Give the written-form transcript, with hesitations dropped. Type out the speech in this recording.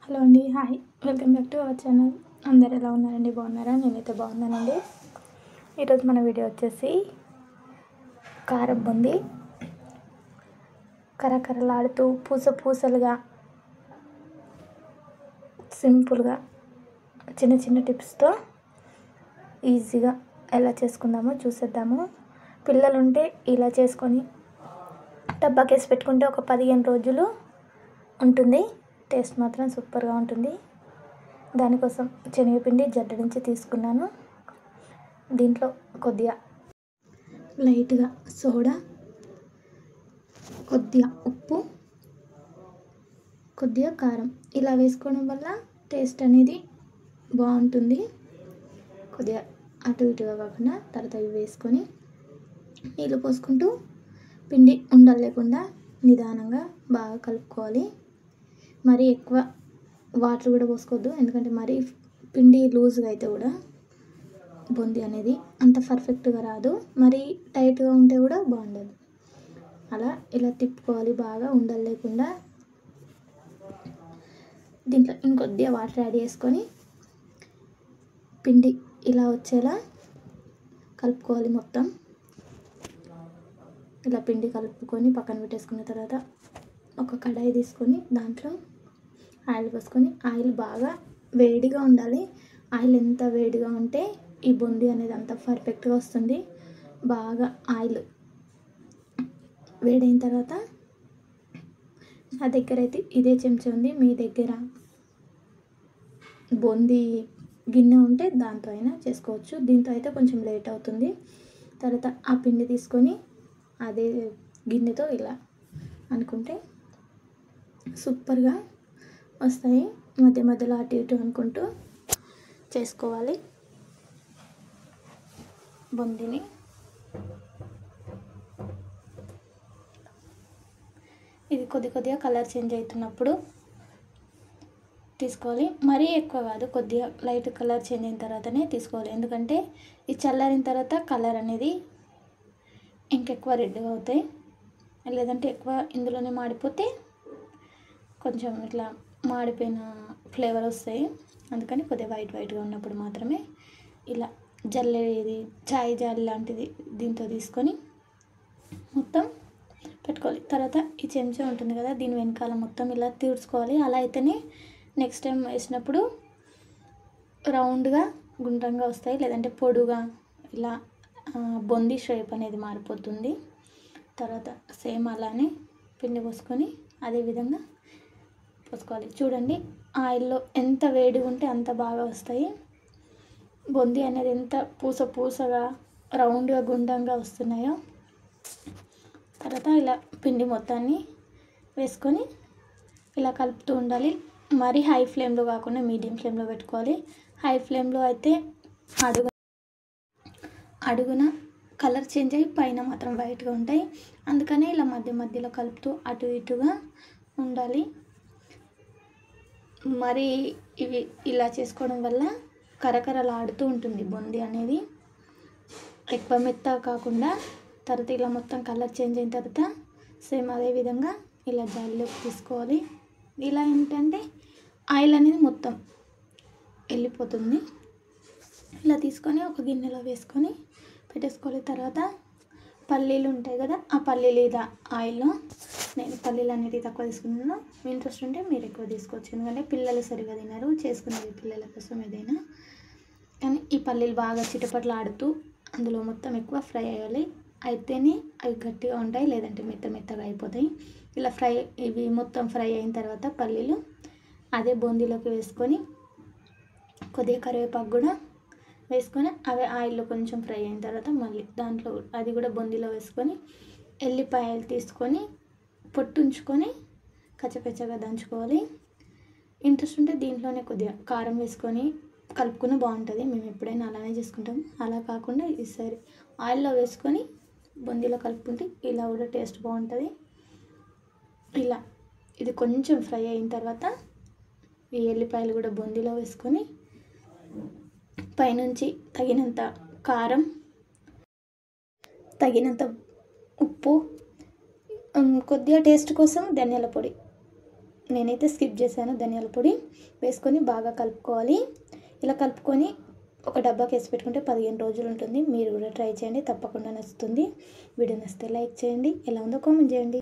Hello అండి, hi, welcome back to our channel. అందరు ఎలా ఉన్నారండి? బాగున్నారా? నేనైతే బాగున్నానండి. ఈరోజు మన వీడియో వచ్చేసి కారం బూందీ కరకరలాడుతూ పూసలుగా సింపుల్గా చిన్న చిన్న టిప్స్తో ఈజీగా ఎలా చేసుకుందామో చూసేద్దాము. పిల్లలుంటే ఇలా చేసుకొని డబ్బాకేసి పెట్టుకుంటే ఒక 15 రోజులు ఉంటుంది. టేస్ట్ మాత్రం సూపర్గా ఉంటుంది. దానికోసం శనగపిండి జడ్డ నుంచి తీసుకున్నాను. దీంట్లో కొద్దిగా లైట్గా సోడా, కొద్దిగా ఉప్పు, కొద్దిగా కారం ఇలా వేసుకోవడం వల్ల టేస్ట్ అనేది బాగుంటుంది. కొద్దిగా అటు ఇటుగా కాకుండా తర్వాత ఇవి వేసుకొని నీళ్ళు పోసుకుంటూ పిండి ఉండలు లేకుండా నిదానంగా బాగా కలుపుకోవాలి. మరీ ఎక్కువ వాటర్ కూడా పోసుకోవద్దు, ఎందుకంటే మరీ పిండి లూజ్గా అయితే కూడా బూందీ అనేది అంత పర్ఫెక్ట్గా రాదు. మరీ టైట్గా ఉంటే కూడా బాగుండదు. అలా ఇలా తిప్పుకోవాలి బాగా ఉండలు లేకుండా. దీంట్లో ఇంకొద్దిగా వాటర్ యాడ్ చేసుకొని పిండి ఇలా వచ్చేలా కలుపుకోవాలి. మొత్తం ఇలా పిండి కలుపుకొని పక్కన పెట్టేసుకున్న తర్వాత ఒక కడాయి తీసుకొని దాంట్లో ఆయిల్ పోసుకొని, ఆయిల్ బాగా వేడిగా ఉండాలి. ఆయిల్ ఎంత వేడిగా ఉంటే ఈ బూందీ అనేది అంత పర్ఫెక్ట్గా వస్తుంది. బాగా ఆయిల్ వేడైన తర్వాత నా దగ్గర అయితే ఇదే చెంచా ఉంది. మీ దగ్గర బూందీ గిన్నె ఉంటే దాంతో అయినా చేసుకోవచ్చు. దీంతో అయితే కొంచెం లేట్ అవుతుంది. తర్వాత ఆ పిండి తీసుకొని అదే గిన్నెతో ఇలా అనుకుంటే సూపర్గా వస్తాయి. మధ్య మధ్యలో అటు ఇటు అనుకుంటూ చేసుకోవాలి బూందీని. ఇది కొద్దిగా కలర్ చేంజ్ అవుతున్నప్పుడు తీసుకోవాలి. మరీ ఎక్కువ కాదు, కొద్దిగా లైట్ కలర్ చేంజ్ అయిన తర్వాతనే తీసుకోవాలి. ఎందుకంటే ఇది చల్లారిన తర్వాత కలర్ అనేది ఇంకెక్కువ రెడ్గా అవుతాయి. లేదంటే ఎక్కువ ఇందులోనే మాడిపోతే కొంచెం ఇట్లా మాడిపోయిన ఫ్లేవర్ వస్తాయి. అందుకని కొద్దిగా వైట్గా ఉన్నప్పుడు మాత్రమే ఇలా జల్లెది చాయ్ జాలి లాంటిది దీంతో తీసుకొని మొత్తం పెట్టుకోవాలి. తర్వాత ఈ చెంచా ఉంటుంది కదా, దీని వెనకాల మొత్తం ఇలా తీర్చుకోవాలి. అలా అయితేనే నెక్స్ట్ టైం వేసినప్పుడు రౌండ్గా గుండ్రంగా వస్తాయి. లేదంటే పొడుగా ఇలా బొంది షేప్ అనేది మారిపోతుంది. తర్వాత సేమ్ అలానే పిండి పోసుకొని అదేవిధంగా పోసుకోవాలి. చూడండి, ఆయిల్లో ఎంత వేడిగా ఉంటే అంత బాగా వస్తాయి. బూందీ అనేది ఎంత పూసగా రౌండ్గా గుండ్రంగా వస్తున్నాయో. తర్వాత ఇలా పిండి మొత్తాన్ని వేసుకొని ఇలా కలుపుతూ ఉండాలి. మరీ హై ఫ్లేమ్లో కాకుండా మీడియం ఫ్లేమ్లో పెట్టుకోవాలి. హై ఫ్లేమ్లో అయితే అడుగున కలర్ చేంజ్ అయ్యి పైన మాత్రం వైట్గా ఉంటాయి. అందుకనే ఇలా మధ్యలో కలుపుతూ అటు ఇటుగా ఉండాలి. మరి ఇవి ఇలా చేసుకోవడం వల్ల కరకరలాడుతూ ఉంటుంది బూందీ అనేది. ఎక్కువ మెత్తగా కాకుండా తర్వాత ఇలా మొత్తం కలర్ చేంజ్ అయిన తర్వాత సేమ్ అదేవిధంగా ఇలా జాలిలోకి తీసుకోవాలి. ఇలా ఏంటంటే ఆయిల్ అనేది మొత్తం వెళ్ళిపోతుంది. ఇలా తీసుకొని ఒక గిన్నెలో వేసుకొని పెట్టేసుకోవాలి. తర్వాత పల్లీలు ఉంటాయి కదా, ఆ పల్లీలు ఇలా ఆయిల్లో, నేను పల్లీలు అనేది తక్కువ తీసుకున్నాను. ఇంట్రెస్ట్ ఉంటే మీరు ఎక్కువ తీసుకోవచ్చు. ఎందుకంటే పిల్లలు సరిగా తినరు, చేసుకునేది పిల్లల కోసం ఏదైనా. కానీ ఈ పల్లీలు బాగా చిటపట్లు ఆడుతూ అందులో మొత్తం ఎక్కువ ఫ్రై అయ్యాలి. అయితేనే అవి గట్టిగా ఉంటాయి, లేదంటే మెత్తగా అయిపోతాయి. ఇలా ఇవి మొత్తం ఫ్రై అయిన తర్వాత పల్లీలు అదే బూందీలోకి వేసుకొని కొద్దిగా కరివేపాకు కూడా వేసుకొని అవి ఆయిల్లో కొంచెం ఫ్రై అయిన తర్వాత మళ్ళీ దాంట్లో అది కూడా బూందీలో వేసుకొని ఎల్లిపాయలు తీసుకొని పొట్టుంచుకొని కచ్చపచ్చగా దంచుకోవాలి. ఇంట్రెస్ట్ ఉంటే దీంట్లోనే కొద్దిగా కారం వేసుకొని కలుపుకుని బాగుంటుంది. మేము ఎప్పుడైనా అలానే చేసుకుంటాం. అలా కాకుండా ఈసారి ఆయిల్లో వేసుకొని బూందీలో కలుపుకుంటే ఇలా కూడా టేస్ట్ బాగుంటుంది. ఇలా ఇది కొంచెం ఫ్రై అయిన తర్వాత ఈ ఎల్లిపాయలు కూడా బూందీలో వేసుకొని పైనుంచి తగినంత కారం, తగినంత ఉప్పు, కొద్దిగా టేస్ట్ కోసం ధనియాల పొడి నేనైతే స్కిప్ చేశాను. ధనియాల పొడి వేసుకొని బాగా కలుపుకోవాలి. ఇలా కలుపుకొని ఒక డబ్బాకి వేసి పెట్టుకుంటే 15 రోజులు ఉంటుంది. మీరు కూడా ట్రై చేయండి, తప్పకుండా నచ్చుతుంది. వీడియో నచ్చితే లైక్ చేయండి, ఎలా ఉందో కామెంట్ చేయండి.